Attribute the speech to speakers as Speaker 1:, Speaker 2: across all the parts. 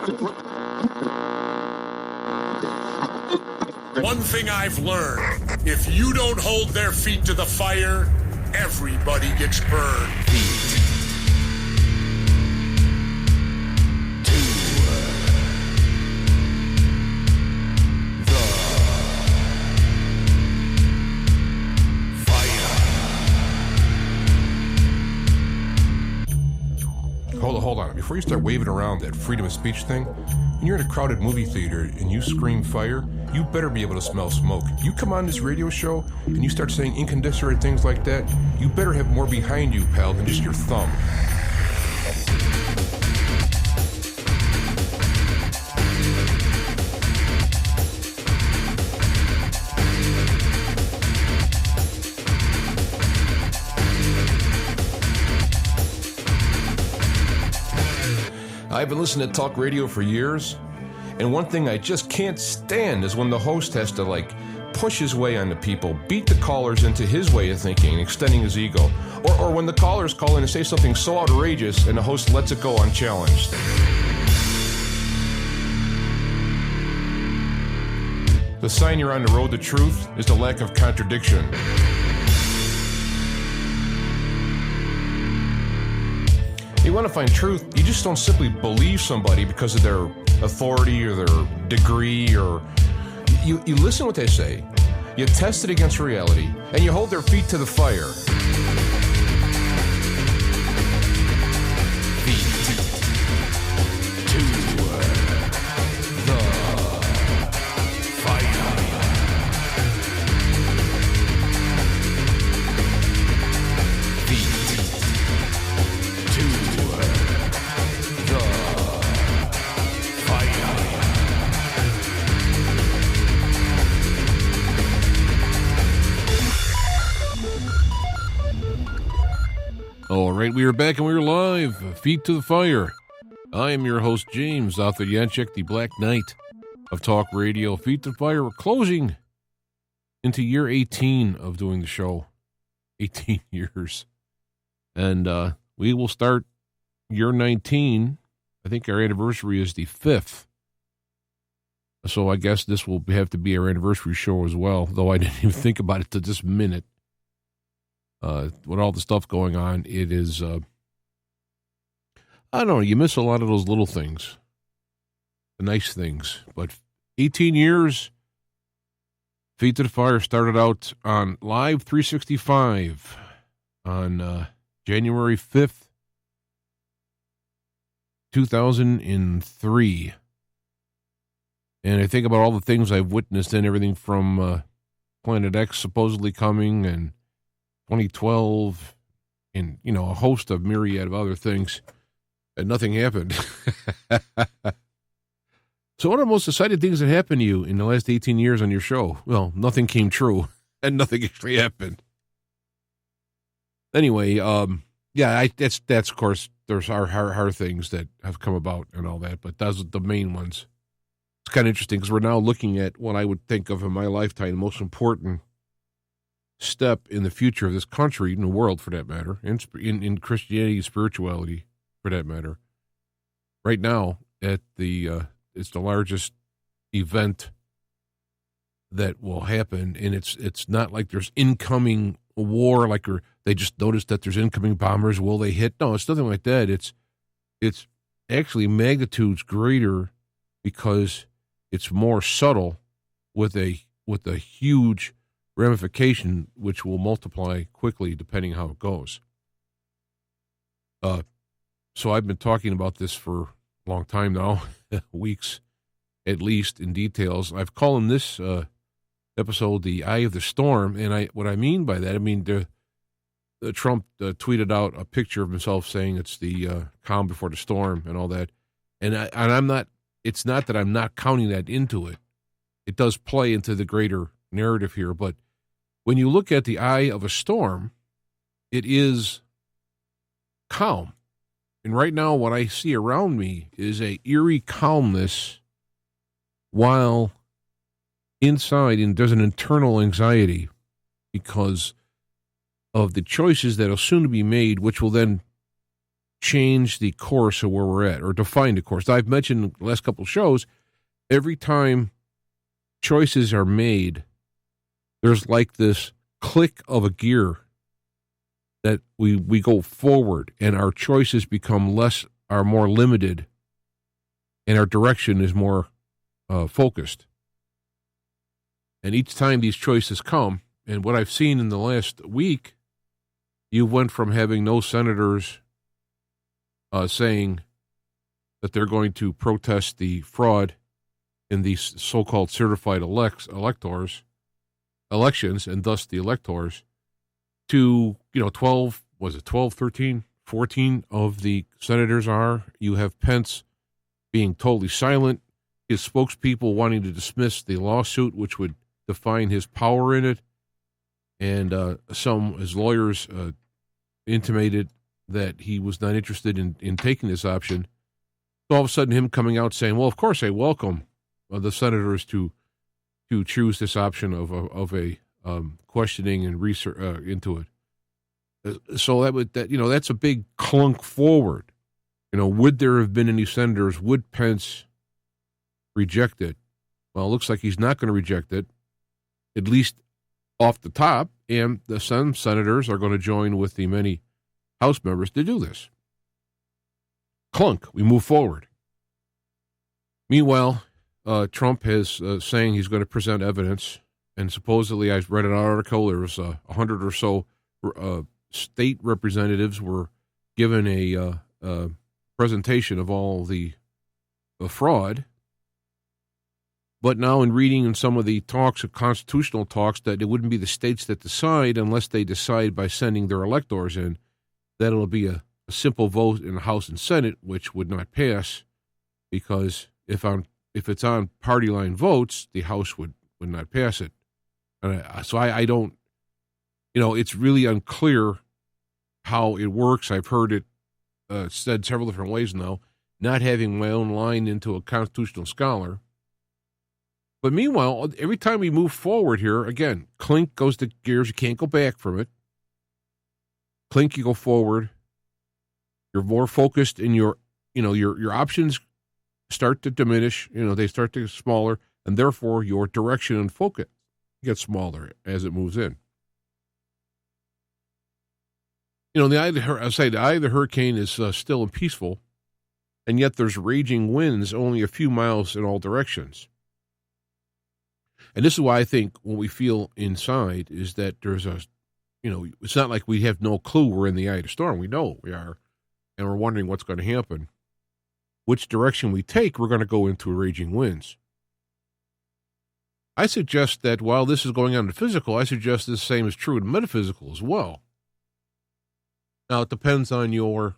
Speaker 1: One thing I've learned, if you don't hold their feet to the fire, everybody gets burned.
Speaker 2: Hold on. Before you start waving around that freedom of speech thing, when you're in a crowded movie theater and you scream fire, you better be able to smell smoke. You come on this radio show and you start saying incandescent things like that, you better have more behind you, pal, than just your thumb. I've been listening to talk radio for years, and one thing I just can't stand is when the host has to, push his way on the people, beat the callers into his way of thinking, extending his ego, or when the callers call in and say something so outrageous and the host lets it go unchallenged. The sign you're on the road to truth is the lack of contradiction. You want to find truth, you just don't simply believe somebody because of their authority or their degree, or you listen to what they say, you test it against reality, and you hold their feet to the fire. All right, we are back and we are live. Feet to the fire. I am your host, James, Arthur Yanchek, the Black Knight of Talk Radio. Feet to the fire. We're closing into year 18 of doing the show. 18 years. And we will start year 19. I think our anniversary is the 5th. So I guess this will have to be our anniversary show as well, though I didn't even think about it to this minute. With all the stuff going on, it is, I don't know, you miss a lot of those little things, the nice things. But 18 years, Feet to the Fire started out on Live 365 on January 5th, 2003. And I think about all the things I've witnessed and everything from Planet X supposedly coming and 2012 and, a host of myriad of other things, and nothing happened. So one of the most exciting things that happened to you in the last 18 years on your show, well, nothing came true and nothing actually happened. Anyway, that's of course, there's our things that have come about and all that, but those are the main ones. It's kind of interesting because we're now looking at what I would think of in my lifetime, the most important step in the future of this country, in the world for that matter, in Christianity, spirituality for that matter. Right now, it's the largest event that will happen, and it's not like there's incoming war, like they just noticed that there's incoming bombers. Will they hit? No, it's nothing like that. It's actually magnitudes greater because it's more subtle with a huge ramification, which will multiply quickly depending how it goes. So I've been talking about this for a long time now, weeks at least, in details. I've called this episode the Eye of the Storm, and what I mean by that, Trump tweeted out a picture of himself saying it's the calm before the storm and all that, and I'm not. It's not that I'm not counting that into it. It does play into the greater narrative here, but when you look at the eye of a storm, it is calm. And right now, what I see around me is a eerie calmness, while inside, and there's an internal anxiety because of the choices that are soon to be made, which will then change the course of where we're at or define the course. I've mentioned in the last couple of shows, every time choices are made, there's like this click of a gear that we go forward and our choices are more limited and our direction is more focused. And each time these choices come, and what I've seen in the last week, you went from having no senators saying that they're going to protest the fraud in these so-called certified elections, and thus the electors, to, 12, 13, 14 of the senators are. You have Pence being totally silent, his spokespeople wanting to dismiss the lawsuit, which would define his power in it, and his lawyers intimated that he was not interested in taking this option. So all of a sudden, him coming out saying, well, of course I welcome the senators to choose this option of a questioning and research into it. So that's a big clunk forward. Would there have been any senators? Would Pence reject it? Well, it looks like he's not going to reject it, at least off the top, and some senators are going to join with the many House members to do this. Clunk, we move forward. Meanwhile, Trump is saying he's going to present evidence, and supposedly I read an article, there was 100 or so state representatives were given a presentation of all the fraud. But now in reading in some of the talks of constitutional talks that it wouldn't be the states that decide unless they decide by sending their electors in, that it'll be a simple vote in the House and Senate, which would not pass because if it's on party line votes, the House would not pass it. So I don't, it's really unclear how it works. I've heard it said several different ways now, not having my own line into a constitutional scholar. But meanwhile, every time we move forward here, again, clink goes the gears. You can't go back from it. Clink, you go forward. You're more focused in your options start to diminish. They start to get smaller, and therefore your direction and focus gets smaller as it moves in. The eye of the hurricane is still peaceful, and yet there's raging winds only a few miles in all directions. And this is why I think what we feel inside is that there's it's not like we have no clue we're in the eye of the storm. We know we are, and we're wondering what's going to happen. Which direction we take, we're going to go into raging winds. I suggest that while this is going on in the physical, I suggest the same is true in metaphysical as well. Now, it depends on your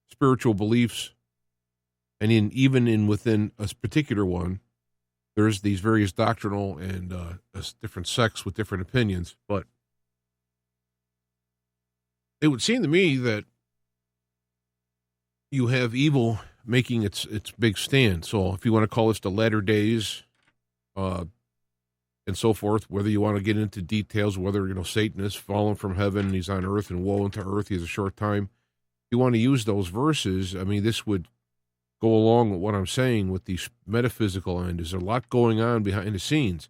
Speaker 2: spiritual beliefs, and even within a particular one, there's these various doctrinal and different sects with different opinions. But it would seem to me that you have evil making its big stand. So if you want to call this the latter days and so forth, whether you want to get into details, whether, Satan has fallen from heaven and he's on earth and woe unto earth, he has a short time. If you want to use those verses, this would go along with what I'm saying with the metaphysical end. There's a lot going on behind the scenes.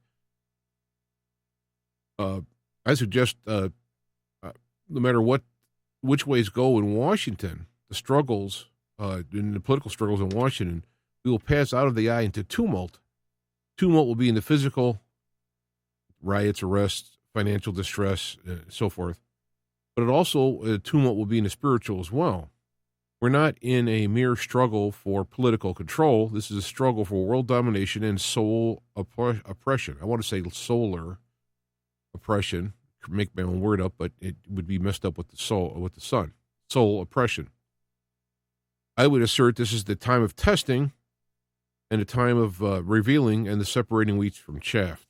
Speaker 2: I suggest no matter which ways go in Washington, the struggles, in the political struggles in Washington, we will pass out of the eye into tumult. Tumult will be in the physical, riots, arrests, financial distress, so forth. But it also, tumult will be in the spiritual as well. We're not in a mere struggle for political control. This is a struggle for world domination and soul oppression. I want to say solar oppression. Make my own word up, but it would be messed up with the soul, with the sun. Soul oppression. I would assert this is the time of testing and the time of revealing and the separating wheat from chaff.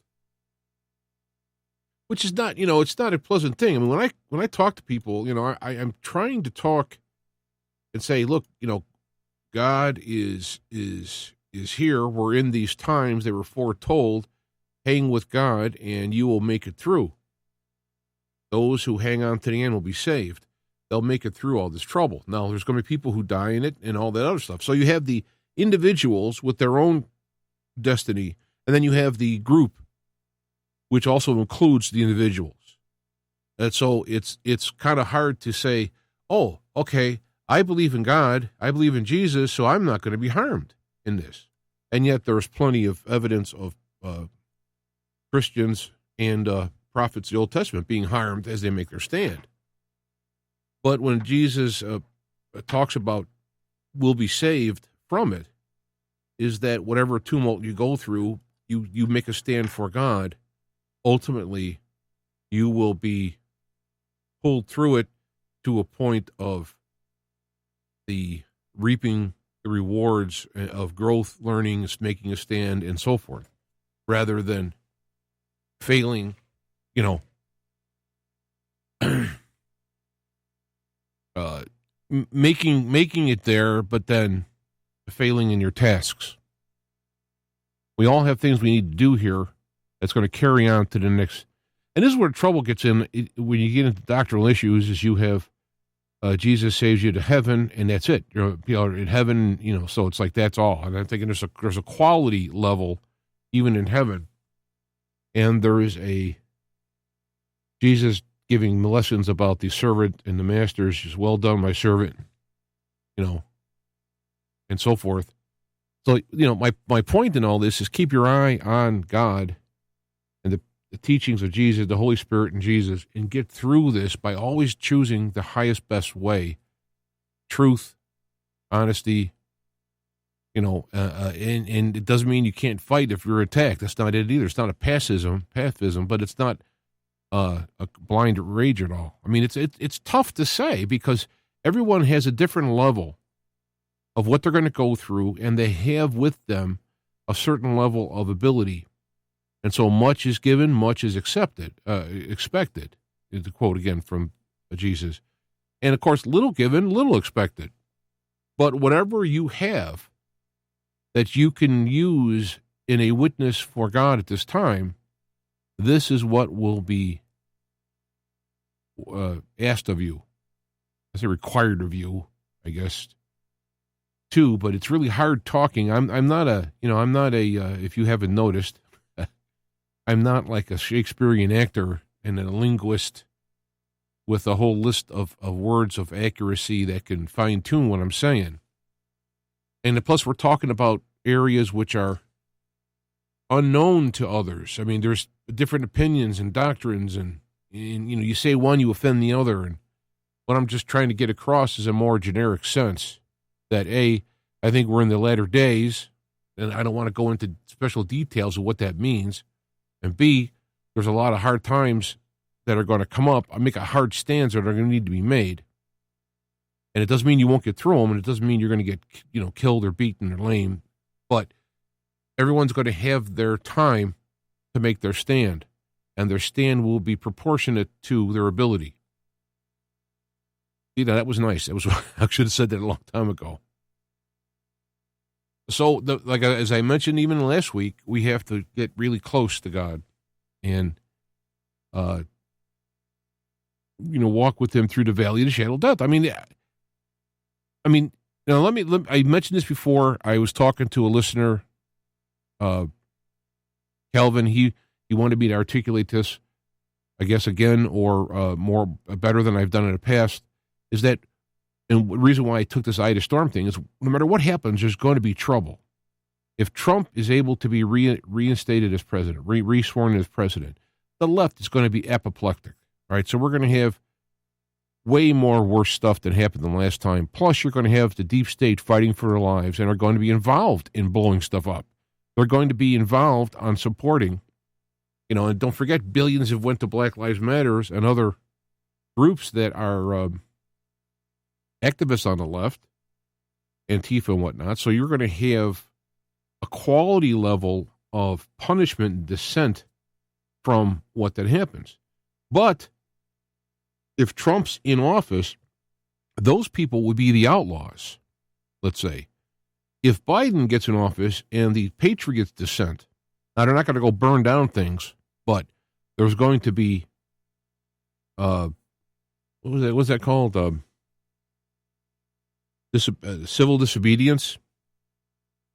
Speaker 2: Which is not, it's not a pleasant thing. When I talk to people, I'm trying to talk and say, look, God is here. We're in these times. They were foretold. Hang with God, and you will make it through. Those who hang on to the end will be saved. they'll make it through all this trouble. Now, there's going to be people who die in it and all that other stuff. So you have the individuals with their own destiny, and then you have the group, which also includes the individuals. And so it's kind of hard to say, oh, okay, I believe in God, I believe in Jesus, so I'm not going to be harmed in this. And yet there's plenty of evidence of Christians and prophets of the Old Testament being harmed as they make their stand. But when Jesus talks about will be saved from it, is that whatever tumult you go through, you make a stand for God, ultimately you will be pulled through it to a point of the reaping the rewards of growth, learning, making a stand, and so forth, rather than failing, making it there, but then failing in your tasks. We all have things we need to do here that's going to carry on to the next. And this is where trouble gets in when you get into doctrinal issues, is you have Jesus saves you to heaven, and that's it. You're in heaven, so it's like that's all. And I'm thinking there's a quality level even in heaven. And there is a Jesus giving lessons about the servant and the masters, just well done, my servant, and so forth. So, my point in all this is keep your eye on God and the teachings of Jesus, the Holy Spirit and Jesus, and get through this by always choosing the highest, best way, truth, honesty, and it doesn't mean you can't fight if you're attacked. That's not it either. It's not a pacifism, but it's not a blind rage at all. I mean, it's tough to say because everyone has a different level of what they're going to go through, and they have with them a certain level of ability. And so much is given, much is expected, is the quote again from Jesus. And of course, little given, little expected. But whatever you have that you can use in a witness for God at this time, this is what will be asked of you. I say required of you, I guess, too. But it's really hard talking. I'm not a if you haven't noticed, I'm not like a Shakespearean actor and a linguist with a whole list of words of accuracy that can fine tune what I'm saying. And plus, we're talking about areas which are unknown to others. I mean, there's different opinions and doctrines, and you say one, you offend the other. And what I'm just trying to get across is a more generic sense that I think we're in the latter days, and I don't want to go into special details of what that means. And B, there's a lot of hard times that are going to come up. I make a hard stands that are going to need to be made. And it doesn't mean you won't get through them, and it doesn't mean you're going to get, killed or beaten or lame. But everyone's going to have their time to make their stand, and their stand will be proportionate to their ability. That was nice. I should have said that a long time ago. So, as I mentioned even last week, we have to get really close to God and, walk with Him through the valley of the shadow of death. I mean, now I mentioned this before. I was talking to a listener, Calvin. He wanted me to articulate this, I guess, again, or better than I've done in the past, is that, and the reason why I took this Ida Storm thing is no matter what happens, there's going to be trouble. If Trump is able to be reinstated as president, re-sworn as president, the left is going to be apoplectic, right? So we're going to have way more worse stuff than happened the last time. Plus, you're going to have the deep state fighting for their lives and are going to be involved in blowing stuff up. They're going to be involved on supporting, and don't forget, billions have went to Black Lives Matters and other groups that are activists on the left, Antifa and whatnot. So you're going to have a quality level of punishment and dissent from what that happens. But if Trump's in office, those people would be the outlaws, let's say. If Biden gets in office and the Patriots dissent, now they're not going to go burn down things, but there's going to be what was that called? Civil disobedience,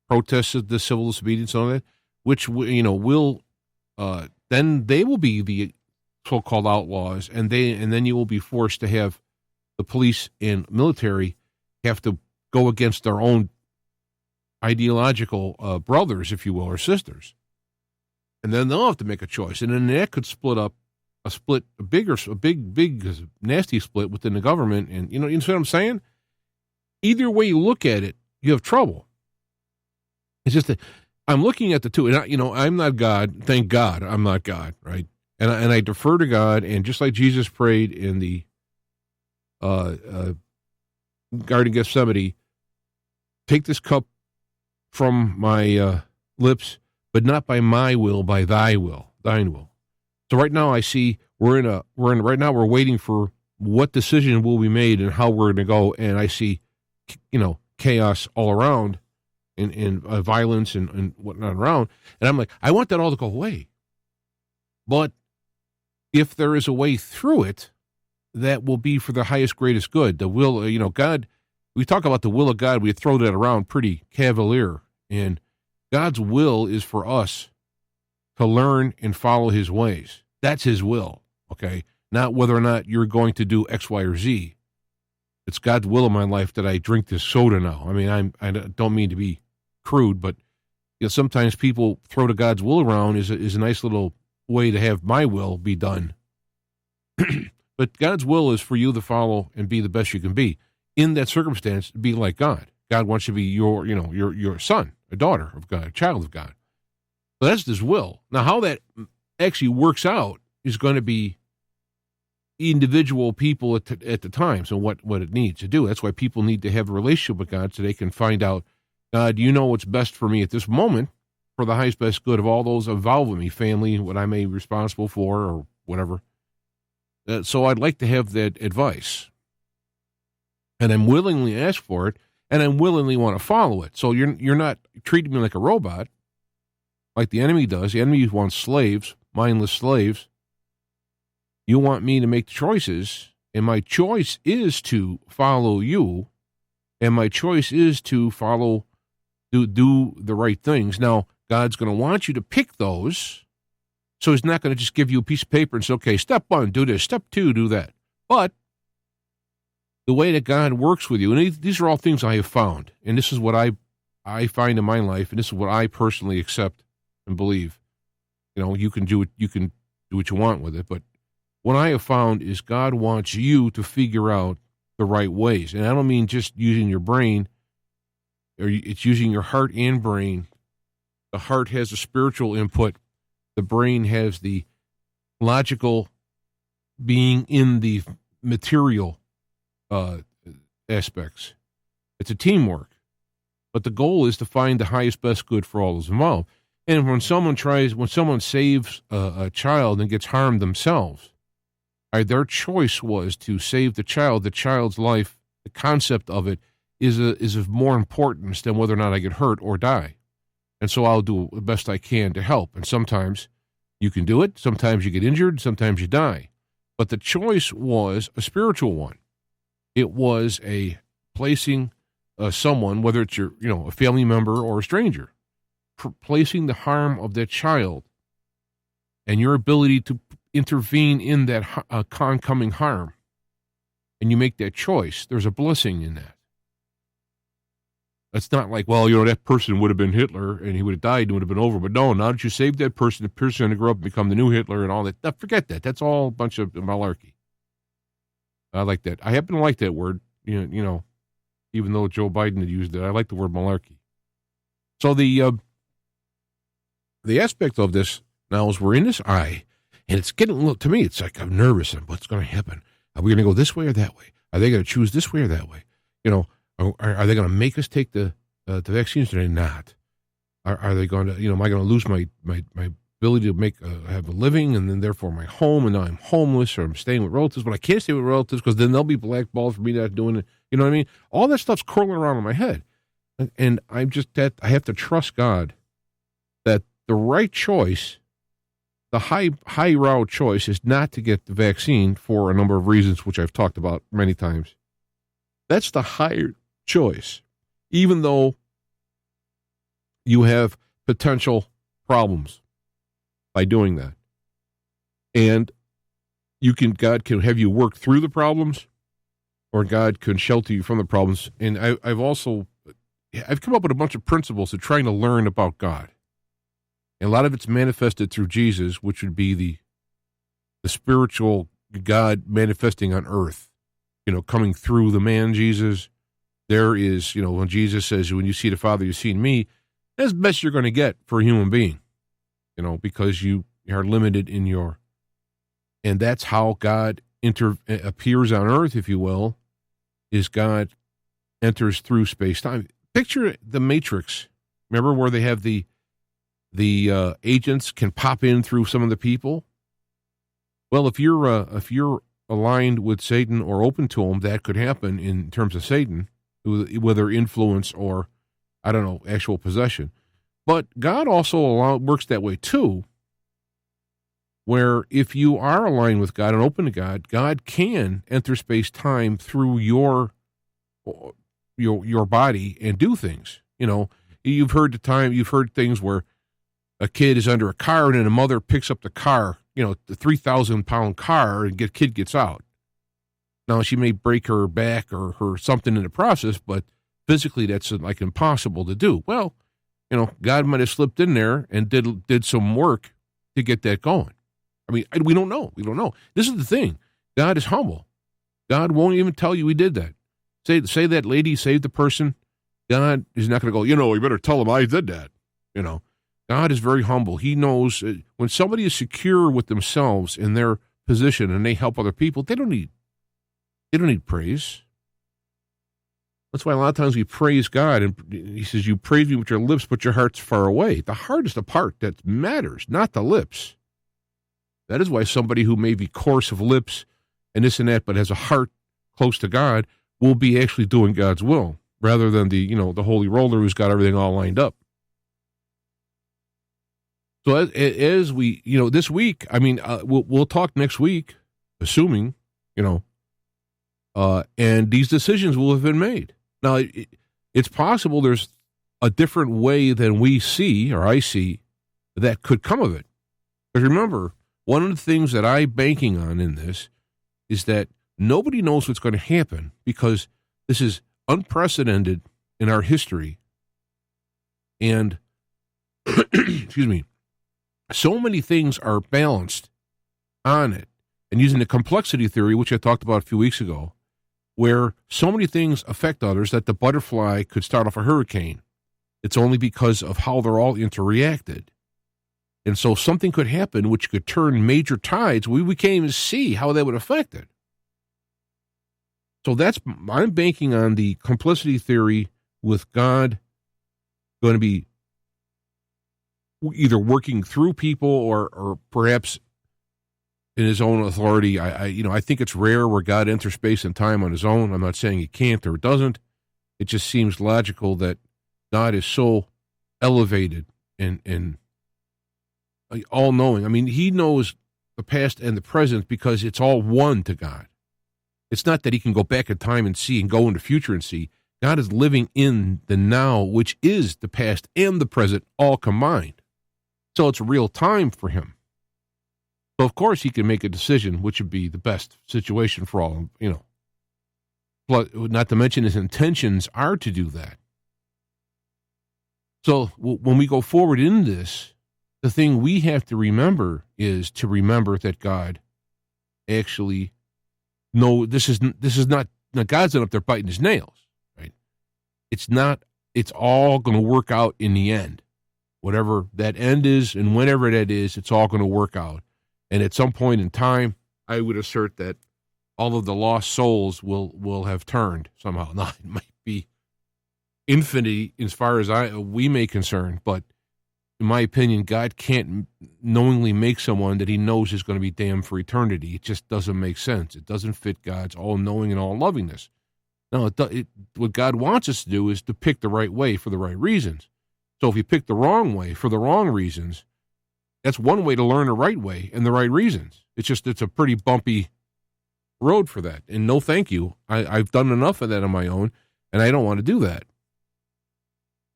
Speaker 2: protests of the civil disobedience, and all that, which will then they will be the so-called outlaws, and then you will be forced to have the police and military have to go against their own ideological brothers, if you will, or sisters, and then they'll have to make a choice, and then that could split up a big nasty split within the government, and you know what I'm saying? Either way you look at it, you have trouble. It's just that I'm looking at the two, and I'm not God. Thank God, I'm not God, right? And I defer to God, and just like Jesus prayed in the Garden of Gethsemane, take this cup from my lips, but not by my will, by thine will. So right now I see we're waiting for what decision will be made and how we're going to go, and I see, chaos all around, and violence and whatnot around, and I'm like, I want that all to go away, but if there is a way through it, that will be for the highest, greatest good. The will, God, we talk about the will of God, we throw that around pretty cavalier, and God's will is for us to learn and follow his ways. That's his will, okay? Not whether or not you're going to do X, Y, or Z. It's God's will in my life that I drink this soda now. I mean, I don't mean to be crude, but sometimes people throw to God's will around is a nice little way to have my will be done. But God's will is for you to follow and be the best you can be. In that circumstance, be like God. God wants you to be your son, a daughter of God, a child of God. So that's his will. Now, how that actually works out is going to be individual people at the time. So what it needs to do. That's why people need to have a relationship with God so they can find out, God, you know what's best for me at this moment for the highest, best good of all those involved with me, family, what I may be responsible for or whatever. So I'd like to have that advice. And I'm willingly ask for it, and I willingly want to follow it. So you're not treating me like a robot, like the enemy does. The enemy wants slaves, mindless slaves. You want me to make choices, and my choice is to follow you, and my choice is to do the right things. Now, God's going to want you to pick those, so he's not going to just give you a piece of paper and say, okay, step 1, do this, step 2, do that. But the way that God works with you, and these are all things I have found, and this is what I find in my life, and this is what I personally accept and believe. You can do what you want with it, but what I have found is God wants you to figure out the right ways. And I don't mean just using your brain, or it's using your heart and brain. The heart has the spiritual input. The brain has the logical being in the material aspects. It's a teamwork. But the goal is to find the highest, best good for all those involved. And when someone saves a child and gets harmed themselves, their choice was to save the child's life. The concept of it is of more importance than whether or not I get hurt or die. And so I'll do the best I can to help. And sometimes you can do it. Sometimes you get injured. Sometimes you die. But the choice was a spiritual one. It was a placing someone, whether it's a family member or a stranger, placing the harm of that child and your ability to intervene in that oncoming harm, and you make that choice. There's a blessing in that. It's not like, that person would have been Hitler and he would have died and it would have been over. But no, now that you saved that person, the person going to grow up and become the new Hitler and all that. No, forget that. That's all a bunch of malarkey. I like that. I happen to like that word, even though Joe Biden had used it. I like the word malarkey. So the aspect of this now is we're in this eye, and it's getting a little, to me, it's like I'm nervous and what's going to happen. Are we going to go this way or that way? Are they going to choose this way or that way? Are they going to make us take the vaccines or are they not? Are they going to, am I going to lose my ability to have a living and then therefore my home, and now I'm homeless or I'm staying with relatives, but I can't stay with relatives because then they'll be blackballed for me not doing it. You know what I mean? All that stuff's curling around in my head. And I have to trust God that the right choice the high-row choice is not to get the vaccine for a number of reasons, which I've talked about many times. That's the higher choice, even though you have potential problems by doing that. And God can have you work through the problems, or God can shelter you from the problems. And I've come up with a bunch of principles of trying to learn about God. And a lot of it's manifested through Jesus, which would be the spiritual God manifesting on earth, coming through the man Jesus. There is, when Jesus says, when you see the Father, you've seen me, that's the best you're going to get for a human being, because you are limited in your, and that's how God appears on earth, if you will, is God enters through space-time. Picture the Matrix. Remember where they have the agents can pop in through some of the people? Well, if you're aligned with Satan or open to him, that could happen in terms of Satan, whether influence or, actual possession. But God also works that way too, where if you are aligned with God and open to God, God can enter space-time through your body and do things. You've heard things where a kid is under a car and then a mother picks up the car, the 3,000-pound car, and kid gets out. Now, she may break her back or her something in the process, but physically that's like impossible to do. Well, God might have slipped in there and did some work to get that going. I mean, we don't know. We don't know. This is the thing. God is humble. God won't even tell you he did that. Say that lady saved the person. God is not going to go, you better tell him I did that. God is very humble. He knows when somebody is secure with themselves in their position and they help other people, they don't need praise. That's why a lot of times we praise God, and he says, you praise me with your lips, but your heart's far away. The heart is the part that matters, not the lips. That is why somebody who may be coarse of lips and this and that, but has a heart close to God, will be actually doing God's will, rather than the holy roller who's got everything all lined up. So as we, this week, we'll talk next week, assuming, and these decisions will have been made. Now, it's possible there's a different way than we see, or I see, that could come of it. But remember, one of the things that I'm banking on in this is that nobody knows what's going to happen, because this is unprecedented in our history. And, excuse me, so many things are balanced on it. And using the complexity theory, which I talked about a few weeks ago, where so many things affect others that the butterfly could start off a hurricane. It's only because of how they're all interreacted. And so something could happen which could turn major tides. We can't even see how that would affect it. So I'm banking on the complicity theory with God going to be either working through people or perhaps in his own authority. I think it's rare where God enters space and time on his own. I'm not saying he can't or doesn't. It just seems logical that God is so elevated and all-knowing. I mean, he knows the past and the present because it's all one to God. It's not that he can go back in time and see and go into the future and see. God is living in the now, which is the past and the present all combined. So it's real time for him. So, of course, he can make a decision which would be the best situation for all, But not to mention his intentions are to do that. So when we go forward in this, the thing we have to remember is to remember that God actually, this is not, now God's not up there biting his nails, right? It's all going to work out in the end. Whatever that end is and whenever that is, it's all going to work out. And at some point in time, I would assert that all of the lost souls will have turned somehow. Now, it might be infinity as far as we may concern, but in my opinion, God can't knowingly make someone that he knows is going to be damned for eternity. It just doesn't make sense. It doesn't fit God's all-knowing and all-lovingness. Now, what God wants us to do is to pick the right way for the right reasons. So if you pick the wrong way for the wrong reasons, That's one way to learn the right way and the right reasons. It's a pretty bumpy road for that. And no thank you. I've done enough of that on my own, and I don't want to do that.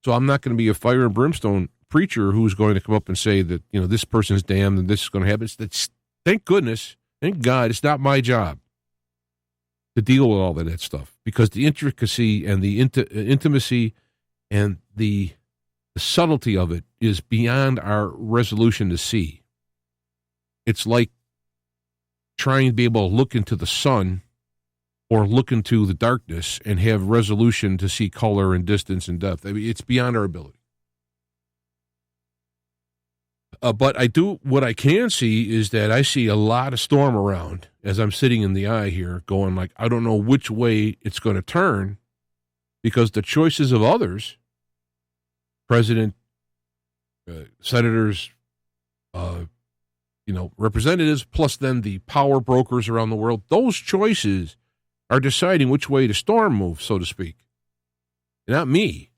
Speaker 2: So I'm not going to be a fire and brimstone preacher who's going to come up and say that, this person's damned and this is going to happen. Thank goodness, thank God, it's not my job to deal with all of that stuff, because the intricacy and the intimacy and the subtlety of it is beyond our resolution to see. It's like trying to be able to look into the sun or look into the darkness and have resolution to see color and distance and depth. I mean, it's beyond our ability. But what I can see is that I see a lot of storm around as I'm sitting in the eye here going like, I don't know which way it's going to turn, because the choices of others, president, senators, representatives, plus then the power brokers around the world, those choices are deciding which way the storm moves, so to speak. Not me.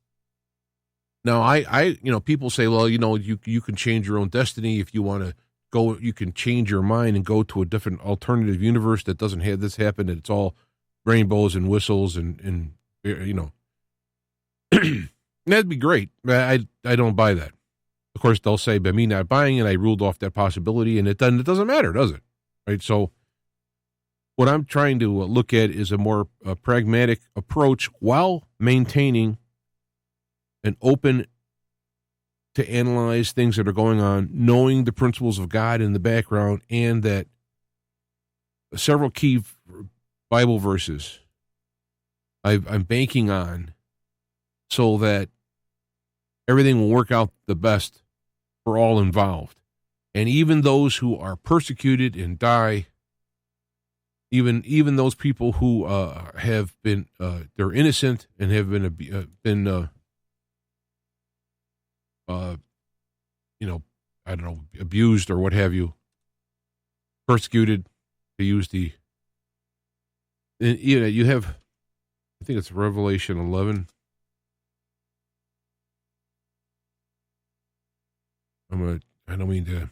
Speaker 2: Now, I people say, well, you can change your own destiny if you want to go. You can change your mind and go to a different alternative universe that doesn't have this happen. And it's all rainbows and whistles and that'd be great. I don't buy that. Of course, they'll say by me not buying it, I ruled off that possibility, and it doesn't matter, does it? Right? So what I'm trying to look at is a more pragmatic approach while maintaining an open to analyze things that are going on, knowing the principles of God in the background, and that several key Bible verses I'm banking on so that everything will work out the best for all involved. And even those who are persecuted and die, even those people who have been they're innocent and have been I don't know, abused or what have you, persecuted, to use you have, I think it's Revelation 11. I don't mean to.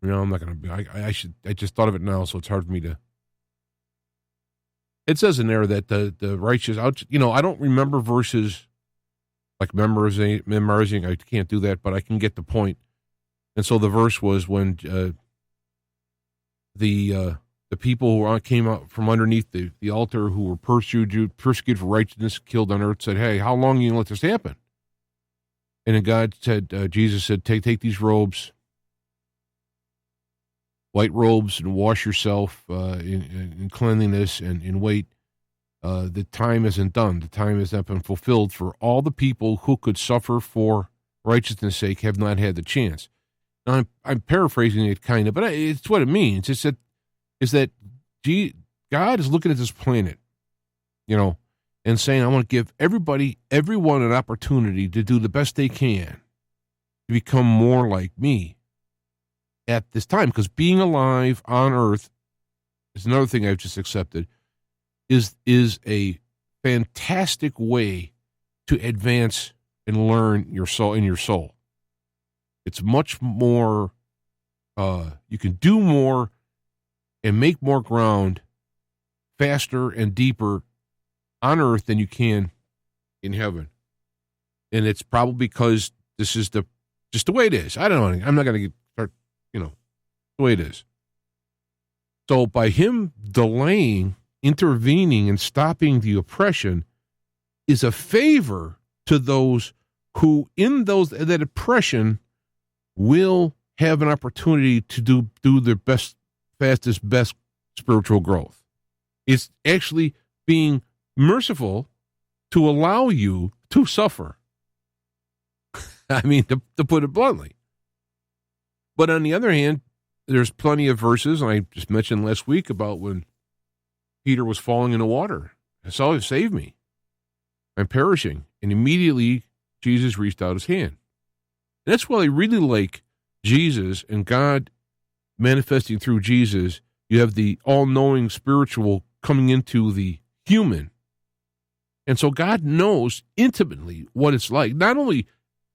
Speaker 2: No, I'm not going to. I just thought of it now, so it's hard for me to. It says in there that the righteous, I don't remember verses like memorizing. I can't do that, but I can get the point. And so the verse was when the people who came out from underneath the altar who were persecuted for righteousness, killed on earth, said, "Hey, how long are you going to let this happen?" And then God said, Jesus said, take these robes, white robes, and wash yourself in cleanliness and wait. The time isn't done. The time has not been fulfilled for all the people who could suffer for righteousness' sake have not had the chance. Now, I'm paraphrasing it kind of, but it's what it means. Is that God is looking at this planet, and saying, I want to give everyone an opportunity to do the best they can to become more like me at this time. Because being alive on earth is another thing I've just accepted, is a fantastic way to advance and learn your soul. It's much more, you can do more and make more ground faster and deeper on earth than you can in heaven. And it's probably because this is just the way it is. I don't know. I'm not going to start, the way it is. So by him delaying, intervening, and stopping the oppression is a favor to those who in that oppression will have an opportunity to do their best, fastest, best spiritual growth. It's actually being merciful to allow you to suffer. I mean, to put it bluntly. But on the other hand, there's plenty of verses, and I just mentioned last week about when Peter was falling in the water. "So save me. I'm perishing." And immediately Jesus reached out his hand. And that's why I really like Jesus and God manifesting through Jesus. You have the all-knowing spiritual coming into the human And so God knows intimately what it's like, not only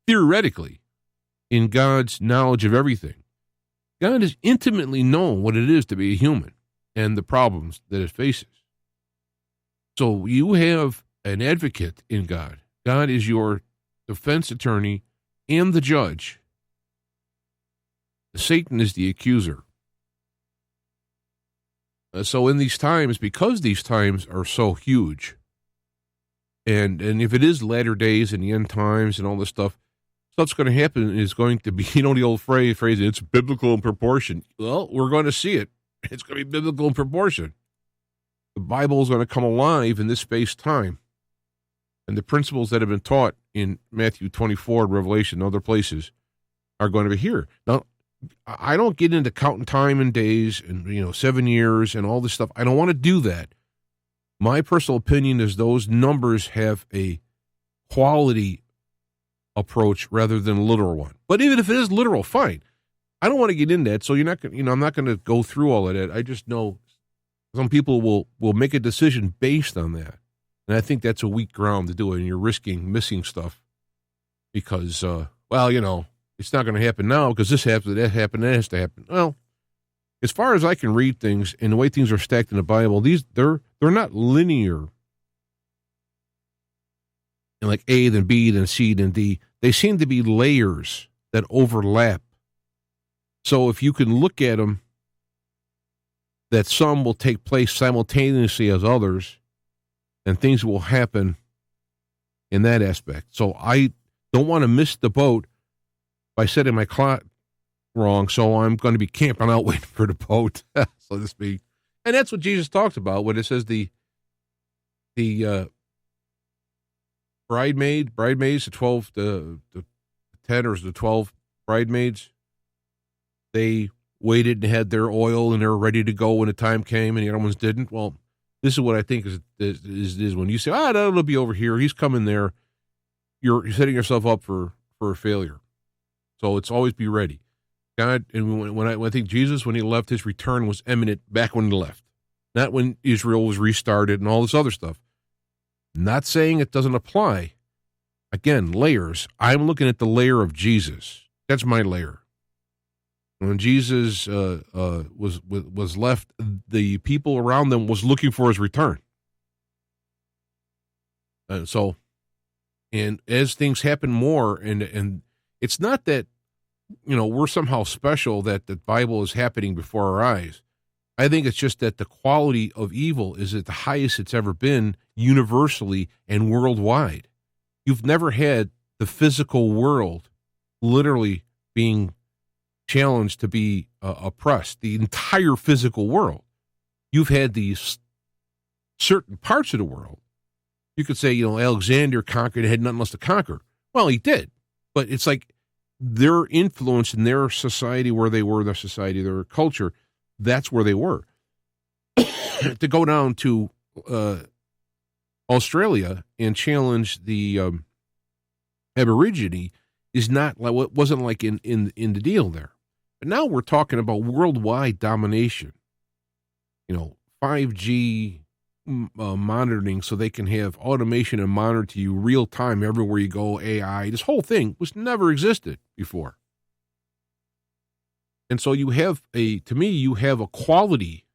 Speaker 2: theoretically in God's knowledge of everything. God has intimately known what it is to be a human and the problems that it faces. So you have an advocate in God. God is your defense attorney and the judge. Satan is the accuser. So in these times, because these times are so huge, and if it is latter days and the end times and all this stuff's going to happen is going to be, the old phrase, it's biblical in proportion. Well, we're going to see it. It's going to be biblical in proportion. The Bible is going to come alive in this space-time. And the principles that have been taught in Matthew 24, Revelation, and other places are going to be here. Now, I don't get into counting time and days and, 7 years and all this stuff. I don't want to do that. My personal opinion is those numbers have a quality approach rather than a literal one. But even if it is literal, fine. I don't want to get into that. So you're not going, I'm not going to go through all of that. I just know some people will make a decision based on that. And I think that's a weak ground to do it. And you're risking missing stuff because, it's not going to happen now because this happened, that happened, that has to happen. Well, as far as I can read things and the way things are stacked in the Bible, they're not linear. And like A, then B, then C, then D. They seem to be layers that overlap. So if you can look at them, that some will take place simultaneously as others, and things will happen in that aspect. So I don't want to miss the boat by setting my clock wrong, so I'm going to be camping out waiting for the boat, so to speak. And that's what Jesus talked about when it says the bridesmaids, the 10 or the 12 bridesmaids, they waited and had their oil and they were ready to go when the time came, and the other ones didn't. Well, this is what I think is when you say, that'll be over here, he's coming there, you're setting yourself up for a failure. So it's always be ready. God, and when I think Jesus, when he left, his return was imminent back when he left, not when Israel was restarted and all this other stuff. Not saying it doesn't apply. Again, layers. I'm looking at the layer of Jesus. That's my layer. When Jesus was left, the people around them was looking for his return. And as things happen more, and it's not that, we're somehow special that the Bible is happening before our eyes. I think it's just that the quality of evil is at the highest it's ever been universally and worldwide. You've never had the physical world literally being challenged to be oppressed, the entire physical world. You've had these certain parts of the world. You could say, Alexander conquered and had nothing else to conquer. Well, he did. But it's like their influence in their society, where they were, their society, their culture, that's where they were. To go down to Australia and challenge the Aborigine is not like what wasn't like in the deal there. But now we're talking about worldwide domination. 5G monitoring, so they can have automation and monitor you real time everywhere you go. AI, this whole thing was never existed before. And so you have a quality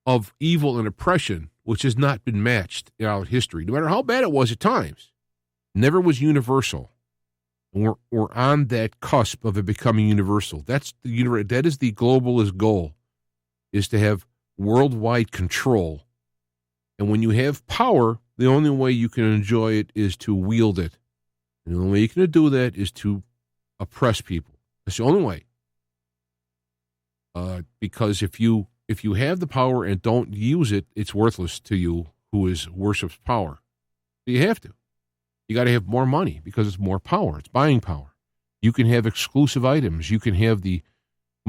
Speaker 2: of evil and oppression which has not been matched in our history, no matter how bad it was at times. Never was universal. And we're on that cusp of it becoming universal. That is the globalist goal, is to have worldwide control. And when you have power, the only way you can enjoy it is to wield it. And the only way you can do that is to oppress people. That's the only way. Because if you have the power and don't use it, it's worthless to you who worships power. You have to. You got to have more money because it's more power. It's buying power. You can have exclusive items. You can have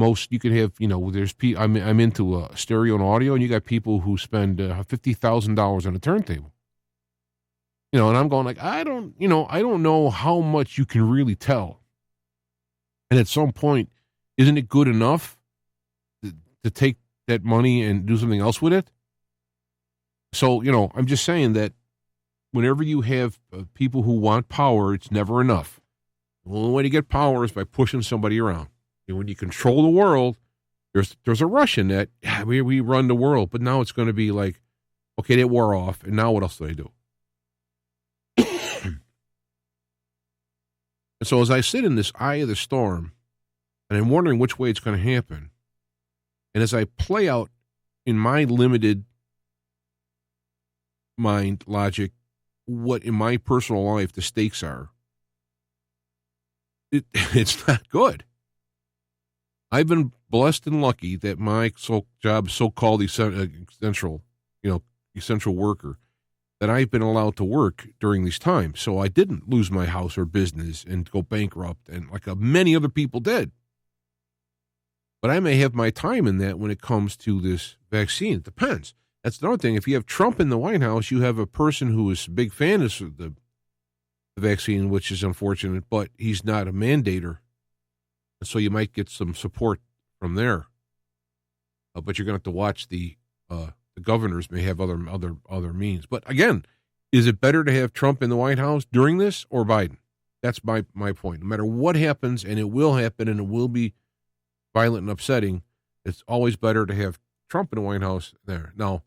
Speaker 2: there's I'm into stereo and audio, and you got people who spend $50,000 on a turntable. And I'm going like, I don't know how much you can really tell. And at some point, isn't it good enough to take that money and do something else with it? So, I'm just saying that whenever you have people who want power, it's never enough. The only way to get power is by pushing somebody around. And when you control the world, there's a rush in that. Yeah, we run the world, but now it's going to be like, okay, that wore off, and now what else do I do? And so as I sit in this eye of the storm, and I'm wondering which way it's going to happen, and as I play out in my limited mind logic what in my personal life the stakes are, it's not good. I've been blessed and lucky that my job, so-called essential worker, that I've been allowed to work during these times. So I didn't lose my house or business and go bankrupt, and like many other people did. But I may have my time in that when it comes to this vaccine. It depends. That's another thing. If you have Trump in the White House, you have a person who is a big fan of the vaccine, which is unfortunate, but he's not a mandator. And so you might get some support from there. But you're going to have to watch the governors may have other means. But again, is it better to have Trump in the White House during this or Biden? That's my point. No matter what happens, and it will happen, and it will be violent and upsetting, it's always better to have Trump in the White House there. Now,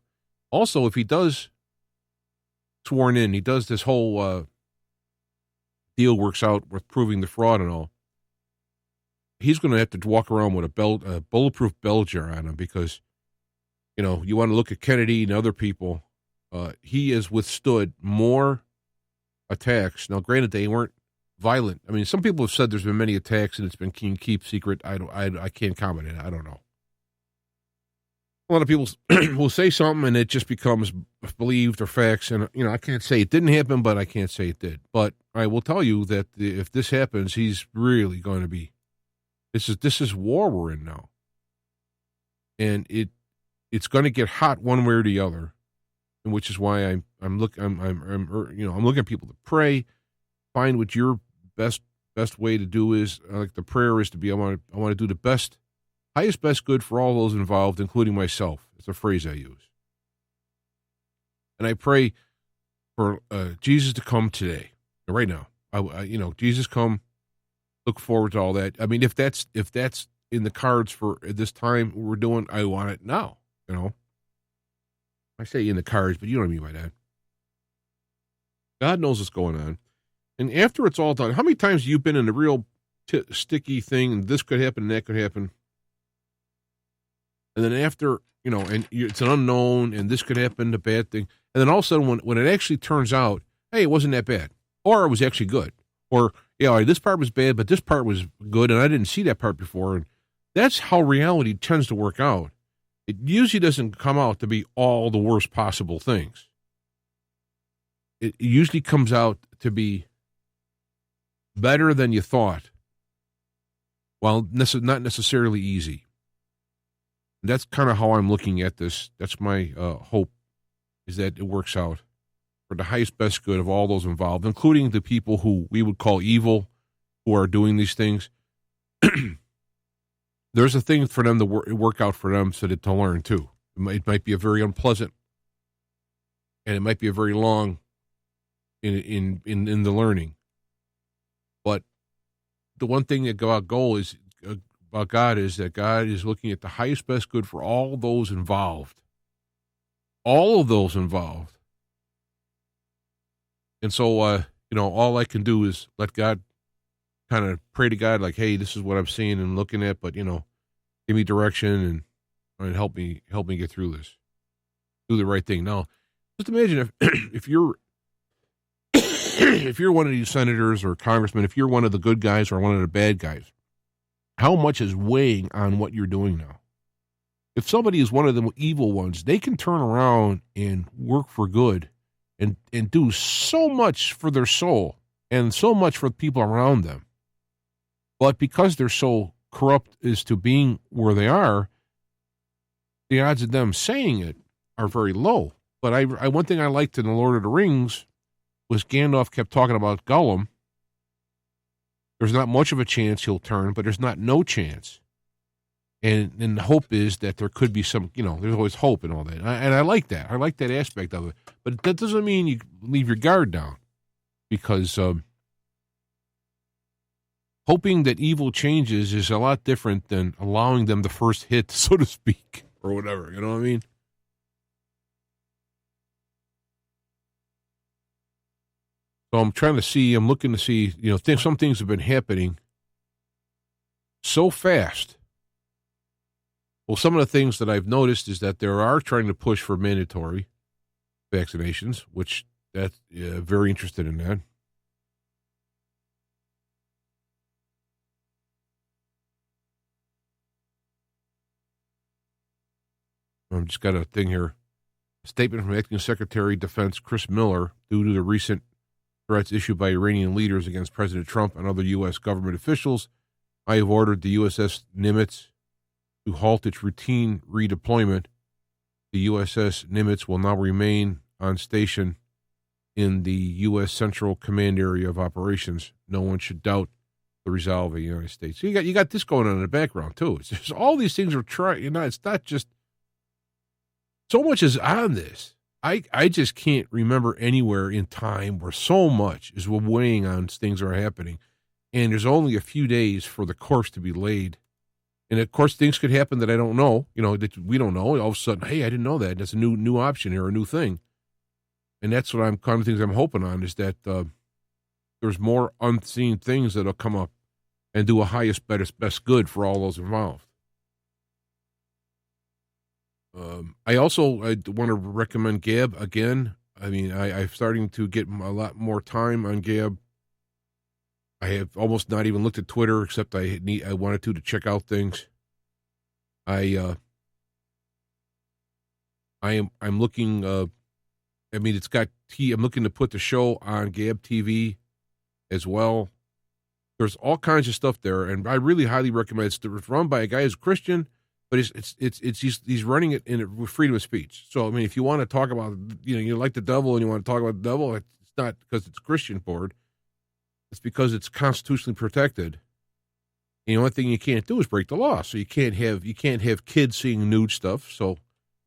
Speaker 2: also, if he does sworn in, he does this whole deal works out with proving the fraud and all, he's going to have to walk around with a bulletproof bell jar on him because, you want to look at Kennedy and other people. He has withstood more attacks. Now, granted, they weren't violent. I mean, some people have said there's been many attacks and it's been keep secret. I can't comment on it. I don't know. A lot of people will say something and it just becomes believed or facts. And, I can't say it didn't happen, but I can't say it did. But I will tell you that if this happens, he's really going to be, this is war we're in now. And it's going to get hot one way or the other, and which is why I'm looking at people to pray, find what your best way to do is. Like the prayer is to be, I want to do the highest best good for all those involved, including myself. It's a phrase I use, and I pray for Jesus to come today, right now. Jesus come. Look forward to all that. I mean, if that's in the cards for this time we're doing, I want it now. I say in the cards, but you know what I mean by that. God knows what's going on. And after it's all done, how many times have you been in a real sticky thing, and this could happen and that could happen? And then after, and it's an unknown, and this could happen, a bad thing. And then all of a sudden, when it actually turns out, hey, it wasn't that bad. Or it was actually good. Or, this part was bad, but this part was good, and I didn't see that part before. And that's how reality tends to work out. It usually doesn't come out to be all the worst possible things. It usually comes out to be better than you thought, while not necessarily easy. And that's kind of how I'm looking at this. That's my hope, is that it works out for the highest best good of all those involved, including the people who we would call evil, who are doing these things. There's a thing for them to work out for them so that to learn too. It might be a very unpleasant, and it might be a very long in the learning. But the one thing that about God is that God is looking at the highest best good for all those involved. All of those involved. And so, all I can do is let God kind of pray to God, like, hey, this is what I'm seeing and looking at, but, give me direction and help me get through this. Do the right thing. Now, just imagine if you're if you're one of these senators or congressmen, if you're one of the good guys or one of the bad guys, how much is weighing on what you're doing now? If somebody is one of the evil ones, they can turn around and work for good and do so much for their soul and so much for the people around them. But because they're so corrupt as to being where they are, the odds of them saying it are very low. But I one thing I liked in The Lord of the Rings was Gandalf kept talking about Gollum. There's not much of a chance he'll turn, but there's not no chance. And the hope is that there could be some, there's always hope and all that. And I like that. I like that aspect of it. But that doesn't mean you leave your guard down, because hoping that evil changes is a lot different than allowing them the first hit, so to speak, or whatever. You know what I mean? So I'm looking to see, some things have been happening so fast. Well, some of the things that I've noticed is that they are trying to push for mandatory vaccinations, which that's very interested in that. I've just got a thing here. A statement from Acting Secretary of Defense Chris Miller, due to the recent threats issued by Iranian leaders against President Trump and other U.S. government officials, I have ordered the USS Nimitz to halt its routine redeployment. The USS Nimitz will now remain on station in the U.S. Central Command Area of Operations. No one should doubt the resolve of the United States. So you got this going on in the background, too. It's just, all these things are trying, it's not just, so much is on this. I just can't remember anywhere in time where so much is weighing on things that are happening. And there's only a few days for the course to be laid. And of course, things could happen that I don't know, that we don't know. All of a sudden, hey, I didn't know that. That's a new option here, a new thing. And that's what things I'm hoping on, is that there's more unseen things that'll come up and do a highest, best good for all those involved. I want to recommend Gab again. I mean, I'm starting to get a lot more time on Gab. I have almost not even looked at Twitter, except I wanted to check out things. I'm looking. It's got I'm looking to put the show on Gab TV as well. There's all kinds of stuff there, and I really highly recommend it. It's run by a guy who's Christian, but he's running it with freedom of speech. So if you want to talk about, you like the devil and you want to talk about the devil, it's not because it's Christian board. It's because it's constitutionally protected. And the only thing you can't do is break the law. So you can't have kids seeing nude stuff. So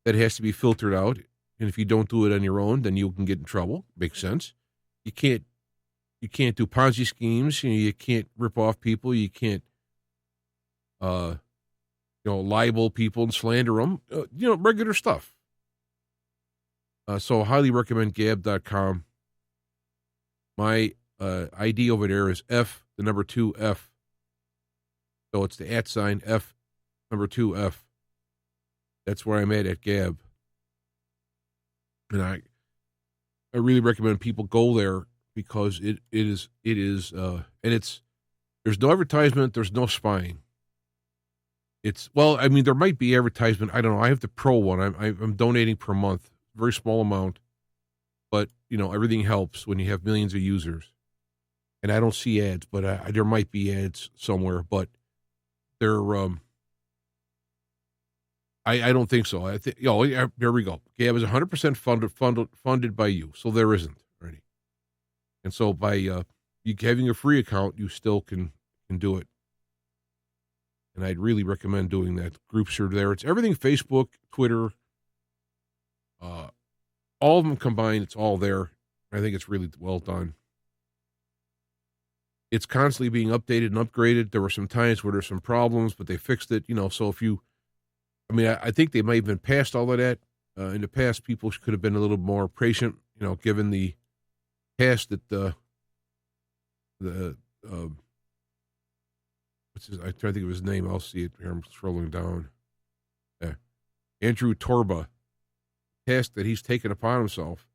Speaker 2: that has to be filtered out. And if you don't do it on your own, then you can get in trouble. Makes sense. You can't do Ponzi schemes. You can't rip off people. You can't, libel people and slander them. Regular stuff. So I highly recommend gab.com. My ID over there is F, the number 2F. So it's the @ F, number 2F. That's where I'm at Gab. And I really recommend people go there, because it is, and there's no advertisement, there's no spying. There might be advertisement. I don't know. I have the pro one. I'm donating per month, very small amount, but everything helps when you have millions of users. And I don't see ads, but there might be ads somewhere, but they're, I don't think so. I think, there we go. Gab is 100% funded by you. So there isn't already. And so by, you having a free account, you still can do it. And I'd really recommend doing that. Groups are there. It's everything Facebook, Twitter, all of them combined. It's all there. I think it's really well done. It's constantly being updated and upgraded. There were some times where there's some problems, but they fixed it. So if you, I think they might have been past all of that. In the past, people could have been a little more patient, given the past that I'm trying to think of his name. I'll see it here. I'm scrolling down. Yeah. Andrew Torba, task that he's taken upon himself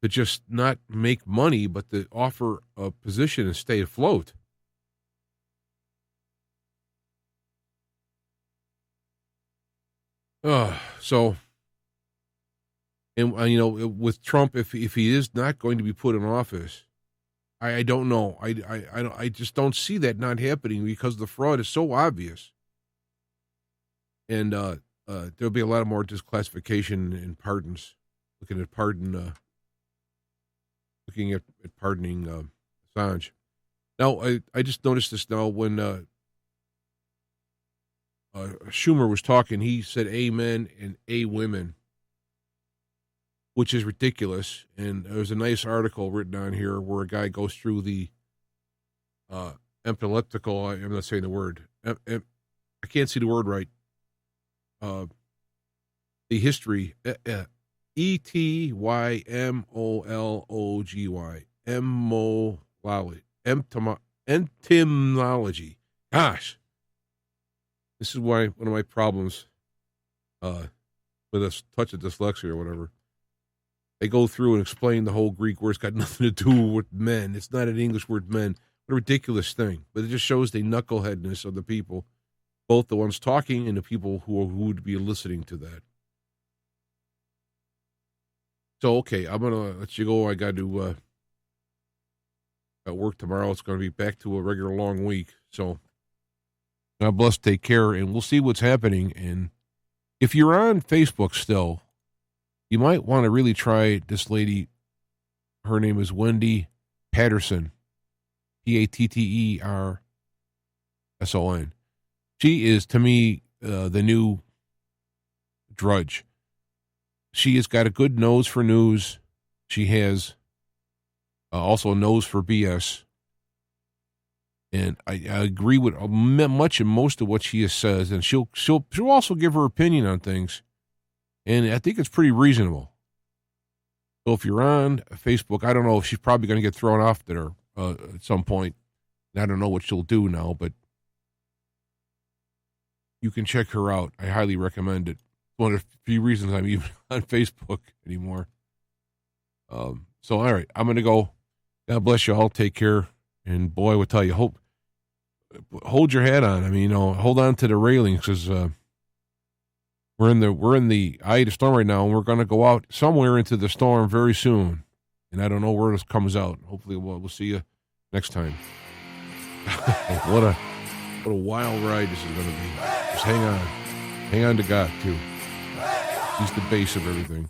Speaker 2: to just not make money, but to offer a position and stay afloat. With Trump, if he is not going to be put in office, I don't know. I just don't see that not happening, because the fraud is so obvious. And there'll be a lot of more disclassification and pardons. Looking at pardoning Assange. Now, I just noticed this now when Schumer was talking, he said amen and a women, which is ridiculous. And there's a nice article written on here where a guy goes through the epileptical, I'm not saying the word, I can't see the word right, the history, etymology, entomology. Gosh, this is why one of my problems with a touch of dyslexia or whatever. They go through and explain the whole Greek word. It's got nothing to do with men. It's not an English word, men. What a ridiculous thing. But it just shows the knuckleheadness of the people, both the ones talking and the people who would be listening to that. So, okay, I'm going to let you go. I got to work tomorrow. It's going to be back to a regular long week. So, God bless, take care, and we'll see what's happening. And if you're on Facebook still, you might want to really try this lady. Her name is Wendy Patterson, Patterson. She is, to me, the new Drudge. She has got a good nose for news. She has also a nose for BS. And I agree with much and most of what she says. And she'll also give her opinion on things. And I think it's pretty reasonable. So if you're on Facebook, I don't know if she's probably going to get thrown off there at some point. I don't know what she'll do now, but you can check her out. I highly recommend it. One of the few reasons I'm even on Facebook anymore. So, all right, I'm going to go. God bless you all. Take care. And boy, I would tell you, hold your head on. I mean, hold on to the railings because we're in the eye of the storm right now, and we're going to go out somewhere into the storm very soon. And I don't know where this comes out. Hopefully, we'll see you next time. What a wild ride this is going to be. Just hang on to God too. He's the base of everything.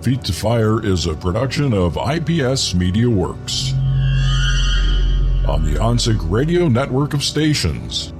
Speaker 3: Feet to Fire is a production of IPS Media Works on the OnSync Radio network of stations.